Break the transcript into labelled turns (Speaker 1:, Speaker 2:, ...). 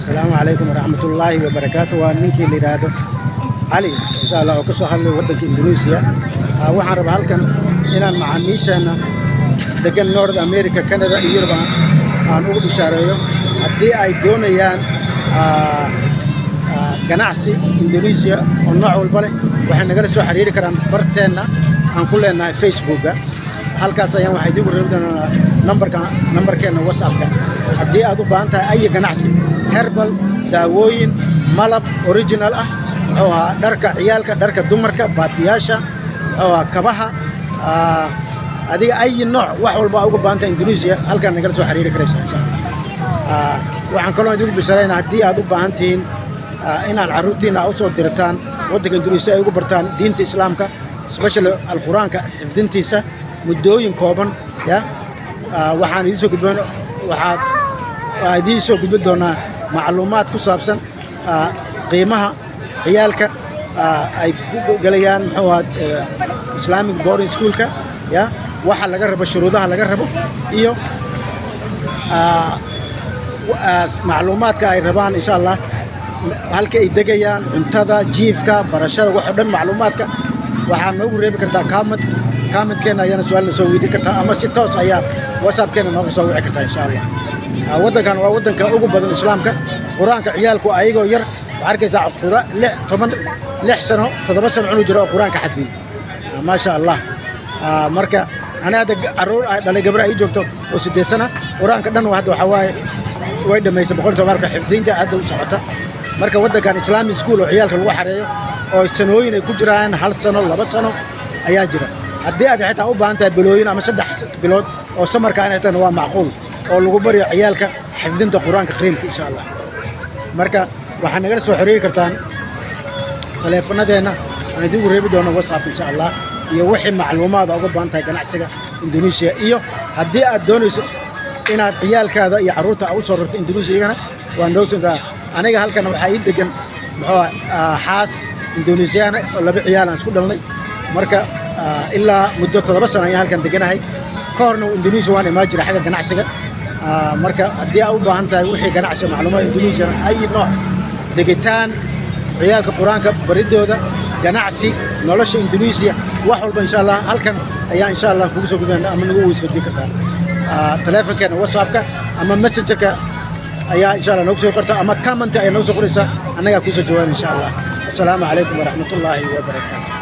Speaker 1: السلام عليكم ورحمة الله وبركاته. ومنك اللي هذا علي إن شاء الله وكسر حل ودك إندونيسيا. وحرب هالكن إن مع ميشنا دكان نورد أمريكا كندا يوروبا نقول بشاريو هدي أي دونيان ganacsi Indonesia oo nooc walba leh waxaan naga soo xiriiri karaan barteena aan ku leenahay Facebook halkaas ayaan waxay dib u reebdana numberkeena WhatsApp-ka hadii aad u baahan tahay ay ganacsi herbal daawooyin malab original oo dharka ciyaalka dharka dumarka baatiyaasha oo kabaha adiga ay nooc wax walba ugu baahan tahay Indonesia halkaan naga soo xiriiri karaysaa insha Allah waxaan kaloo idin bishaaraynaa hadii aad u baahan tihiin إن العروتين أوصل درتان ودك إندونيسيا يقول برتان دين الإسلام كا سبيشال القرآن كا حفظين تيسا مدوين كوبن يا وحان يديسو كدبان وحاد يديسو كدبان معلومات كسابسن قيمها عيالك أي قليان هو إسلامي بورين سكول كا يا واحد لقرب الشروطها لقربه إيو معلومات كا يربان إن شاء الله halka ay degayaan cuntada jiifka barashada wax dhan macluumaadka waxaan noogu reebi kartaa comment-keena ayana su'aal soo weydiin kartaa ama si toos ayaa WhatsApp-keena nooga soo wici kartaa insha Allah wadankan waa wadanka ugu badan islaamka quraanka ciyaalku ayagoo yar arkaysaa quraan 6 sano 7 sano cunug jiro quraanka xadfiin ma sha Allah marka ana hada caruur dhalay gabar ay joogto oo 8 sano quraanka dhan waxa waaye way dhameysay boqolkiiba marka xifdiinta aad u socota marka wadankan islaami school oo ciyaalka lagu xareeyo oo sanooyin ay ku jiraan 1 sano 2 sano ayaa jira hadii aad xitaa u baahan tahay bilooyin ama 3 bilood oo samarka ay tahay waa macquul oo lagu bariyo ciyaalka xifdinta quraanka qariimka insha Allah marka waxaan naga soo xiriiri kartaan teleefanadeena aan idin reebi doono WhatsApp insha Allah iyo wixii macluumaad uga baahan tahay ganacsiga Indonesia iyo hadii aad doonayso inaad ciyaalkaada iyo caruurta u soo rarto Indonesia waan doonaysaa aniga halkan waxa ii degan xaas Indonesian oo laba ciyaal aan isku dhalnay marka ilaa muddo 7 sano ayaan halkan deganahay koorno Indonesia waan ma jira xaga ganacsiga marka hadii aad u baahan tahay wixii ganacsi macluumaad Indonesia ay nooc degitaan ciyaalka quraanka baridooda ganacsi nolosha Indonesia wax walba insha Allah halkan ayaa insha Allah kugu soo gudbaan ama nagu weydiin kartaa telefonkeena WhatsApp-ka ama messenger-ka ayaa insha Allah nagu soo qorta ama comment ayaa nagu soo qoraysa anaga ku soo jawaab insha Allah. Assalamu alaykum wa rahmatullahi wa barakatuh.